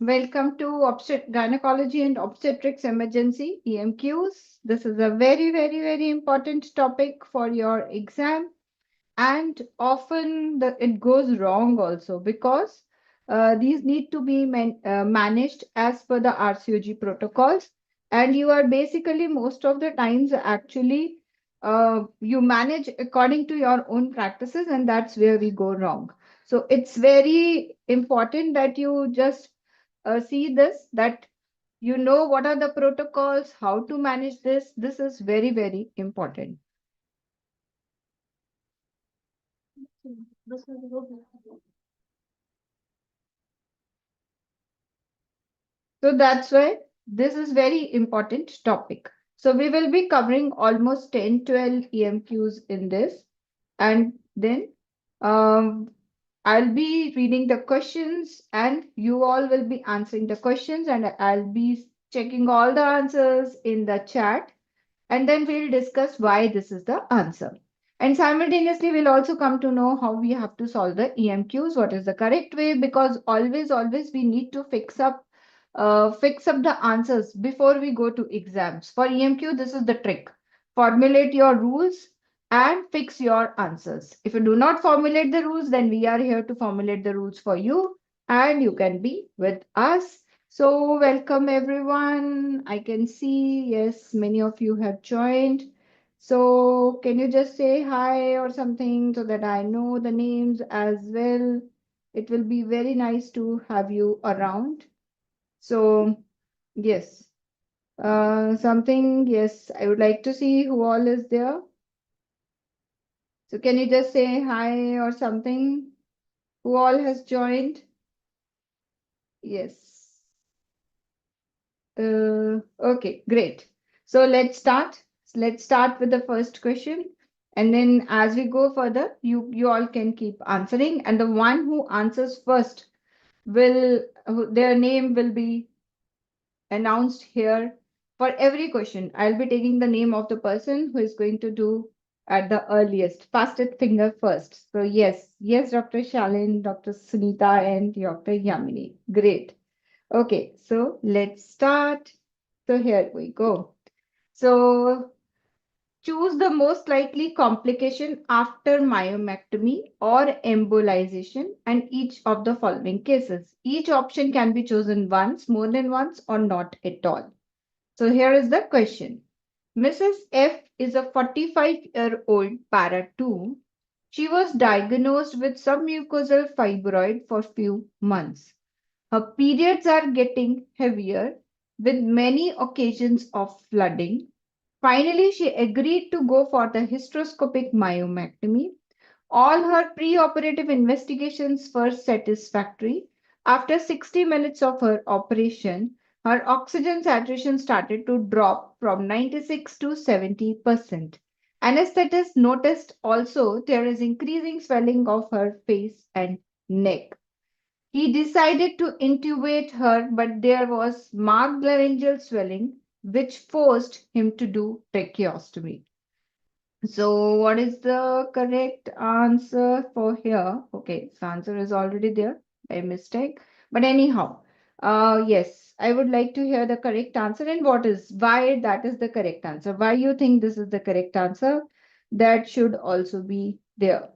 Welcome to Gynecology and Obstetrics Emergency EMQs. This is a very important topic for your exam, and often it goes wrong also because these need to be managed as per the RCOG protocols, and you are basically most of the times actually you manage according to your own practices, and that's where we go wrong. So it's very important that you just see this, that you know what are the protocols, how to manage this. This is very important. So that's why this is very important topic. So we will be covering almost 10-12 EMQs in this, and then um, I'll be reading the questions and you all will be answering the questions, and I'll be checking all the answers in the chat, and then we'll discuss why this is the answer. And simultaneously, we'll also come to know how we have to solve the EMQs, what is the correct way, because always we need to fix up the answers before we go to exams. For EMQ, this is the trick. Formulate your rules and fix your answers. If you do not formulate the rules, then we are here to formulate the rules for you, and you can be with us. So welcome everyone. I can see, yes, many of you have joined. So can you just say hi or something so that I know the names as well? It will be very nice to have you around. So yes, something, yes, I would like to see who all is there. So can you just say hi or something? Who all has joined? Yes. Okay, great. So let's start. Let's start with the first question. And then as we go further, you all can keep answering. And the one who answers first their name will be announced here. For every question, I'll be taking the name of the person who is going to do at the earliest, fastest finger first. So yes, Dr. Shalin, Dr. Sunita, and Dr. Yamini. Great. Okay, so let's start. So here we go. So choose the most likely complication after myomectomy or embolization and each of the following cases. Each option can be chosen once, more than once, or not at all. So here is the question. Mrs. F is a 45-year-old para 2. She was diagnosed with submucosal fibroid for few months. Her periods are getting heavier with many occasions of flooding. Finally, she agreed to go for the hysteroscopic myomectomy. All her preoperative investigations were satisfactory. After 60 minutes of her operation, her oxygen saturation started to drop from 96 to 70%. Anesthetist noticed also there is increasing swelling of her face and neck. He decided to intubate her, but there was marked laryngeal swelling, which forced him to do tracheostomy. So, what is the correct answer for here? Okay, the answer is already there by mistake. But anyhow, yes, I would like to hear the correct answer and why that is the correct answer. Why you think this is the correct answer? That should also be there.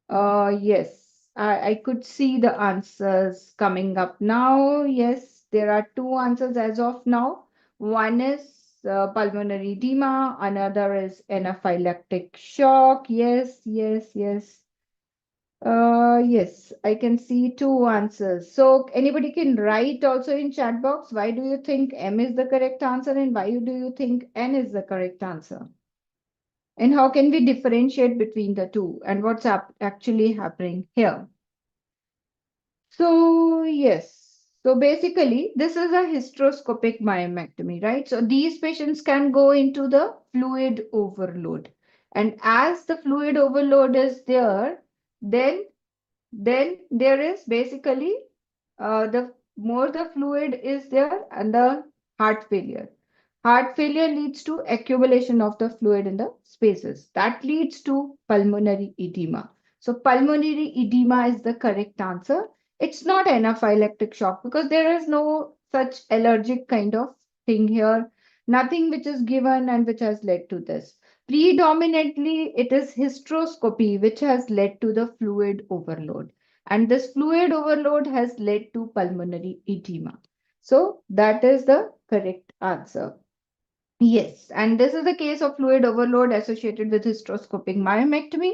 Yes, I could see the answers coming up now. Yes, there are two answers as of now. One is pulmonary edema, another is anaphylactic shock. Yes. Yes, I can see two answers. So anybody can write also in chat box. Why do you think M is the correct answer and why do you think N is the correct answer? And how can we differentiate between the two and what's actually happening here? So, yes. So basically, this is a hysteroscopic myomectomy, right? So these patients can go into the fluid overload. And as the fluid overload is there, then there is basically the more the fluid is there and the heart failure. Heart failure leads to accumulation of the fluid in the spaces. That leads to pulmonary edema. So pulmonary edema is the correct answer. It's not anaphylactic shock because there is no such allergic kind of thing here, nothing which is given and which has led to this. Predominantly, it is hysteroscopy which has led to the fluid overload. And this fluid overload has led to pulmonary edema. So that is the correct answer. Yes, and this is the case of fluid overload associated with hysteroscopic myomectomy.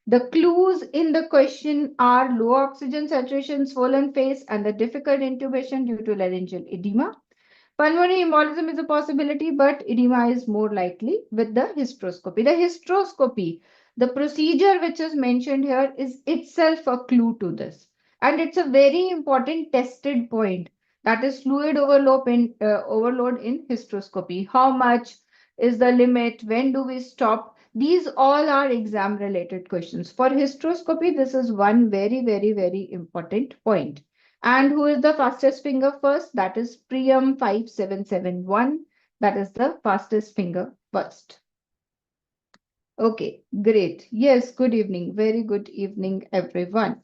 The clues in the question are low oxygen saturation, swollen face, and the difficult intubation due to laryngeal edema. Pulmonary embolism is a possibility, but edema is more likely with the hysteroscopy. The hysteroscopy, the procedure which is mentioned here, is itself a clue to this. And it's a very important tested point, that is fluid overload in hysteroscopy. How much is the limit? When do we stop? These all are exam related questions. For hysteroscopy, this is one very important point. And who is the fastest finger first? That is Priyam 5771. That is the fastest finger first. Okay, great. Yes, good evening. Very good evening, everyone.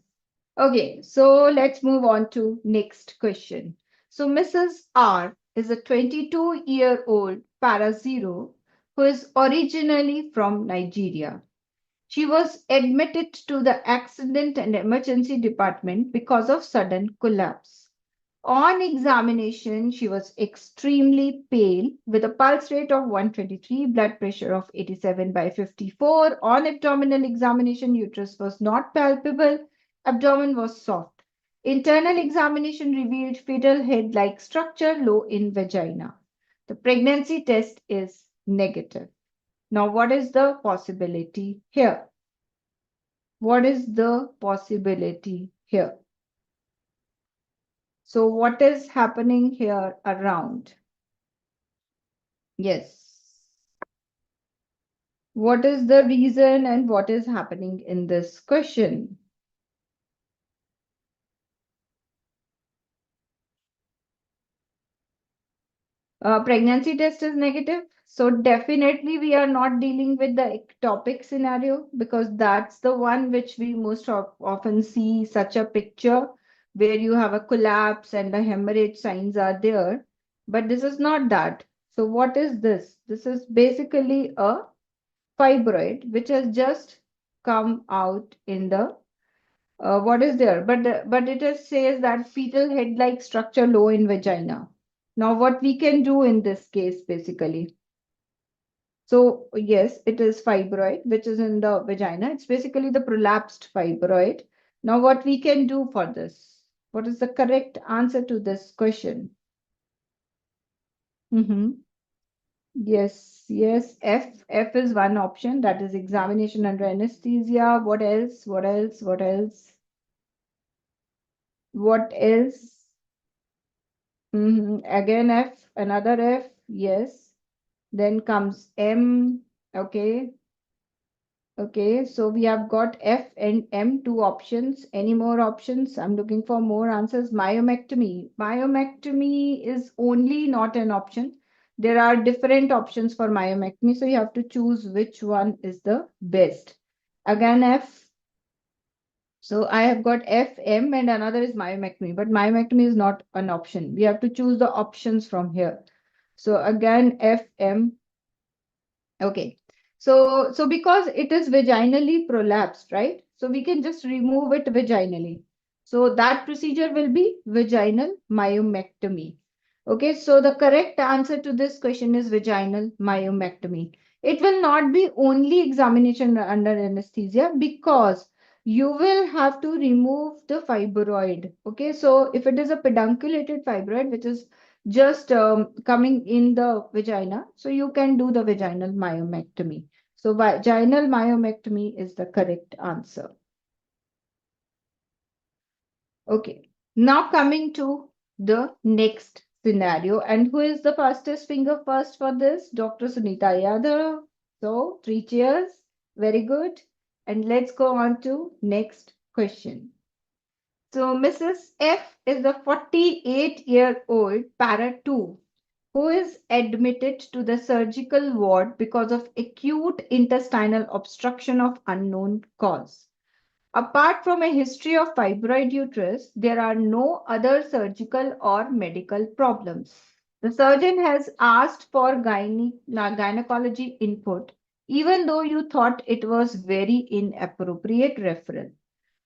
Okay, so let's move on to next question. So Mrs. R is a 22-year-old para zero who is originally from Nigeria. She was admitted to the accident and emergency department because of sudden collapse. On examination, she was extremely pale with a pulse rate of 123, blood pressure of 87 by 54. On abdominal examination, uterus was not palpable, abdomen was soft. Internal examination revealed fetal head-like structure low in vagina. The pregnancy test is negative. Now, what is the possibility here? What is the possibility here? So what is happening here around? Yes. What is the reason and what is happening in this question? Pregnancy test is negative. So definitely we are not dealing with the ectopic scenario because that's the one which we most often see such a picture where you have a collapse and the hemorrhage signs are there. But this is not that. So what is this? This is basically a fibroid which has just come out in the what is there, but it is, says that fetal head-like structure low in vagina. Now what we can do in this case basically, so yes, it is fibroid which is in the vagina. It's basically the prolapsed fibroid. Now what we can do for this, what is the correct answer to this question? Yes, yes. F is one option. That is examination under anesthesia. What else? What else? What else? What else? Again F, another F. Yes. Then comes M. Okay. Okay. So we have got F and M, two options. Any more options? I'm looking for more answers. Myomectomy. Myomectomy is only not an option. There are different options for myomectomy, so you have to choose which one is the best. Again, F. So I have got F, M, and another is myomectomy, but myomectomy is not an option. We have to choose the options from here. So again, F, M. Okay. So because it is vaginally prolapsed, right? So we can just remove it vaginally. So that procedure will be vaginal myomectomy. Okay, so the correct answer to this question is vaginal myomectomy. It will not be only examination under anesthesia because you will have to remove the fibroid. Okay, so if it is a pedunculated fibroid, which is just coming in the vagina, so you can do the vaginal myomectomy. So vaginal myomectomy is the correct answer. Okay, now coming to the next scenario, and who is the fastest finger first for this? Dr. Sunita Yadav. So 3 cheers. Very good. And let's go on to next question. So Mrs. F is a 48-year-old para 2 who is admitted to the surgical ward because of acute intestinal obstruction of unknown cause. Apart from a history of fibroid uterus, there are no other surgical or medical problems. The surgeon has asked for gynecology input, even though you thought it was very inappropriate referral.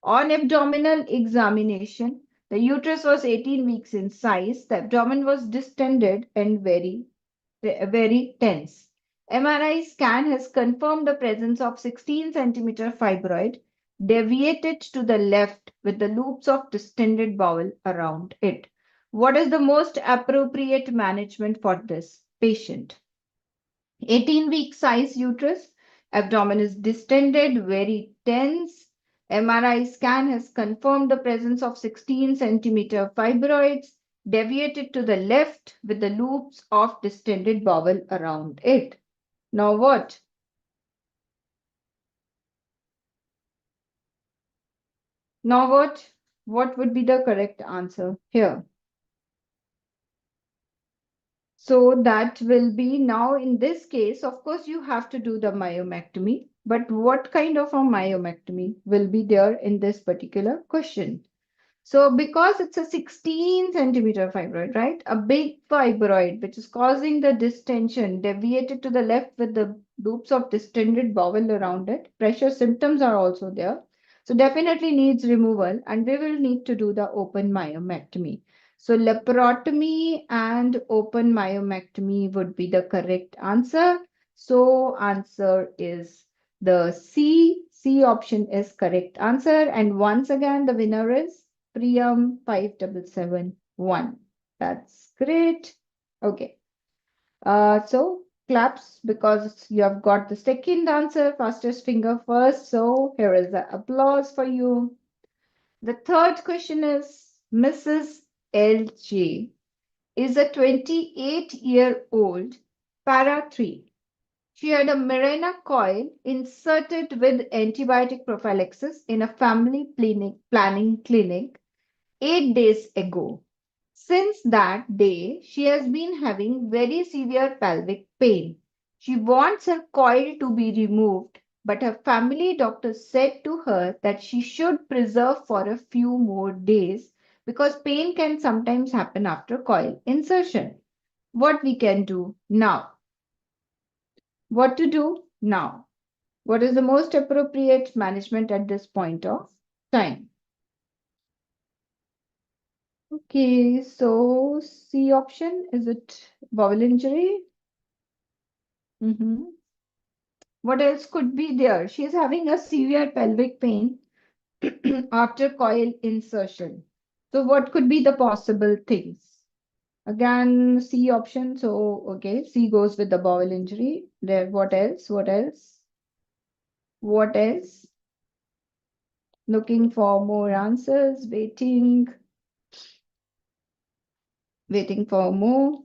On abdominal examination, the uterus was 18 weeks in size, the abdomen was distended and very tense. MRI scan has confirmed the presence of 16 centimeter fibroid deviated to the left with the loops of distended bowel around it. What is the most appropriate management for this patient? 18-week size uterus, abdomen is distended, very tense. MRI scan has confirmed the presence of 16 centimeter fibroids deviated to the left with the loops of distended bowel around it. Now what? Now what? What would be the correct answer here? So that will be now in this case, of course, you have to do the myomectomy. But what kind of a myomectomy will be there in this particular question? So because it's a 16 centimeter fibroid, right? A big fibroid, which is causing the distension, deviated to the left with the loops of distended bowel around it. Pressure symptoms are also there. So definitely needs removal, and we will need to do the open myomectomy. So laparotomy and open myomectomy would be the correct answer. So answer is the C. C option is correct answer. And once again, the winner is Priyam 5771. That's great. Okay. So claps because you have got the second answer, fastest finger first. So here is the applause for you. The third question is Mrs. LJ is a 28-year-old para 3. She had a Mirena coil inserted with antibiotic prophylaxis in a family planning clinic 8 days ago. Since that day, she has been having very severe pelvic pain. She wants her coil to be removed, but her family doctor said to her that she should preserve for a few more days because pain can sometimes happen after coil insertion. What we can do now? What to do now? What is the most appropriate management at this point of time? Okay, so C option, is it bowel injury? What else could be there? She is having a severe pelvic pain after coil insertion. So what could be the possible things? Again, C option. So, okay, C goes with the bowel injury. There, what else? What else? What else? Looking for more answers, waiting for more.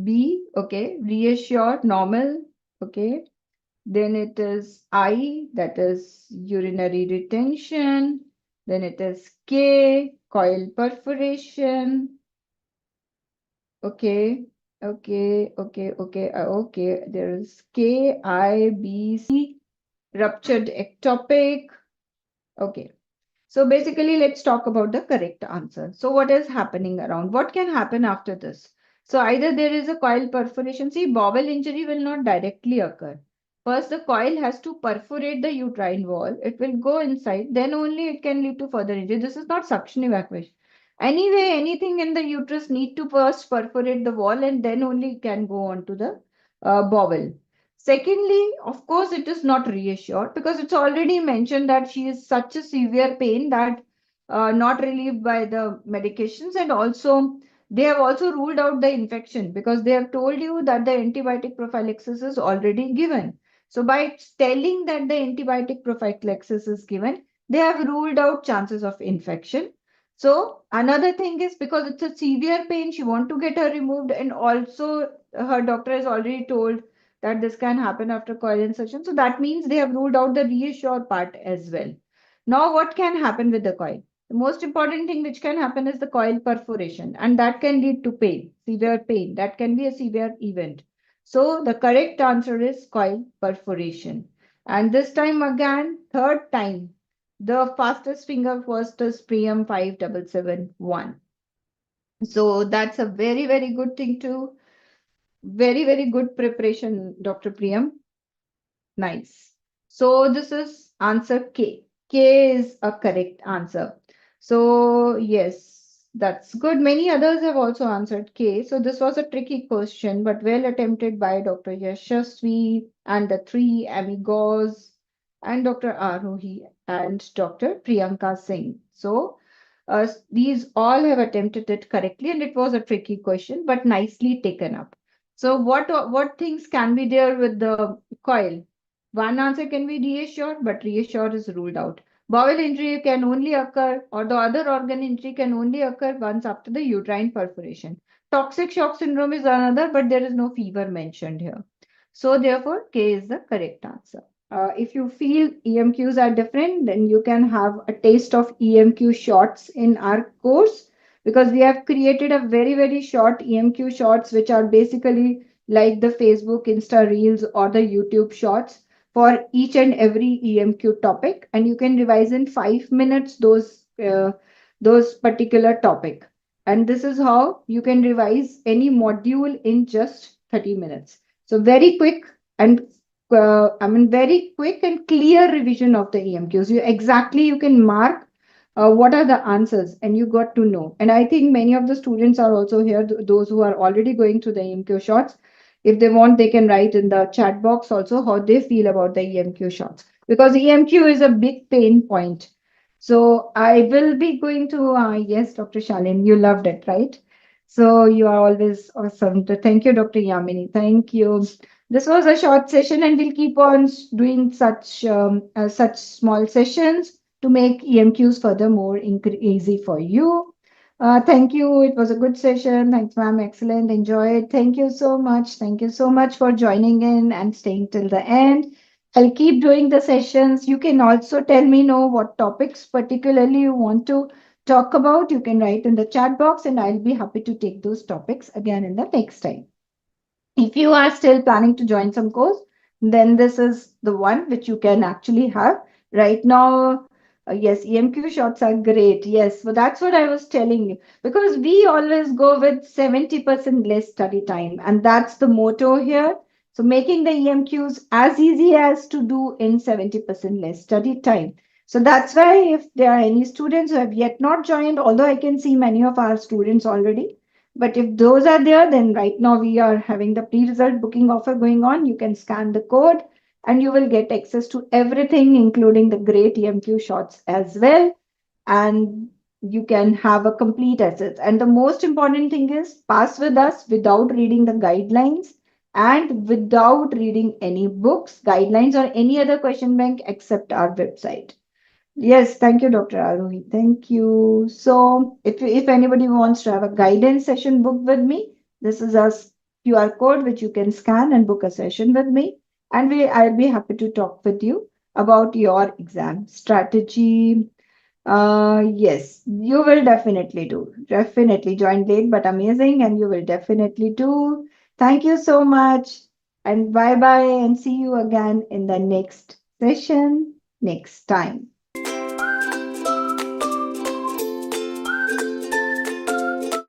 B, okay, reassured, normal, okay. Then it is I, that is urinary retention. Then it is K, coil perforation. Okay, okay. There is K, I, B, C, ruptured ectopic. Okay. So basically, let's talk about the correct answer. So what is happening around? What can happen after this? So either there is a coil perforation. See, bowel injury will not directly occur. First, the coil has to perforate the uterine wall. It will go inside. Then only it can lead to further injury. This is not suction evacuation. Anyway, anything in the uterus need to first perforate the wall and then only it can go on to the bowel. Secondly, of course, it is not reassured because it's already mentioned that she is such a severe pain that not relieved by the medications, and also they have also ruled out the infection because they have told you that the antibiotic prophylaxis is already given. So by telling that the antibiotic prophylaxis is given, they have ruled out chances of infection. So another thing is because it's a severe pain, she want to get her removed, and also her doctor has already told that this can happen after coil insertion. So that means they have ruled out the reassure part as well. Now, what can happen with the coil? The most important thing which can happen is the coil perforation, and that can lead to pain, severe pain. That can be a severe event. So the correct answer is coil perforation. And this time again, third time, the fastest finger first is Priyam 5771. So that's a very, very good thing too. Very, very good preparation, Dr. Priyam. Nice. So this is answer K. K is a correct answer. So yes, that's good. Many others have also answered K. So this was a tricky question, but well attempted by Dr. Yashasvi and the three amigos and Dr. Arohi and Dr. Priyanka Singh. So these all have attempted it correctly, and it was a tricky question, but nicely taken up. So what things can be there with the coil? One answer can be reassured, but reassured is ruled out. Bowel injury can only occur, or the other organ injury can only occur once after the uterine perforation. Toxic shock syndrome is another, but there is no fever mentioned here. So therefore, K is the correct answer. If you feel EMQs are different, then you can have a taste of EMQ shorts in our course, because we have created a very, very short EMQ shorts, which are basically like the Facebook, Insta Reels, or the YouTube shorts for each and every EMQ topic, and you can revise in 5 minutes those particular topic. And this is how you can revise any module in just 30 minutes. So very quick and very quick and clear revision of the EMQs. You can mark what are the answers, and you got to know. And I think many of the students are also here, those who are already going through the EMQ shots. If they want, they can write in the chat box also how they feel about the EMQ shots, because EMQ is a big pain point. So I will be going to, yes, Dr. Shalin, you loved it, right? So you are always awesome. Thank you, Dr. Yamini. Thank you. This was a short session, and we'll keep on doing such small sessions to make EMQs further more easy for you. Thank you. It was a good session. Thanks, ma'am. Excellent. Enjoyed. Thank you so much. Thank you so much for joining in and staying till the end. I'll keep doing the sessions. You can also tell me know what topics particularly you want to talk about. You can write in the chat box, and I'll be happy to take those topics again in the next time. If you are still planning to join some course, then this is the one which you can actually have right now. Yes, EMQ shots are great. Yes, so that's what I was telling you, because we always go with 70% less study time, and that's the motto here. So making the EMQs as easy as to do in 70% less study time. So that's why if there are any students who have yet not joined, although I can see many of our students already, but if those are there, then right now we are having the pre-result booking offer going on. You can scan the code and you will get access to everything, including the great EMQ shots as well. And you can have a complete access. And the most important thing is pass with us without reading the guidelines and without reading any books, guidelines, or any other question bank except our website. Yes, thank you, Dr. Arohi. Thank you. So, if anybody wants to have a guidance session booked with me, this is a QR code which you can scan and book a session with me, and I'll be happy to talk with you about your exam strategy. Yes, you will definitely do. Definitely join late, but amazing, and you will definitely do. Thank you so much, and bye bye, and see you again in the next session next time.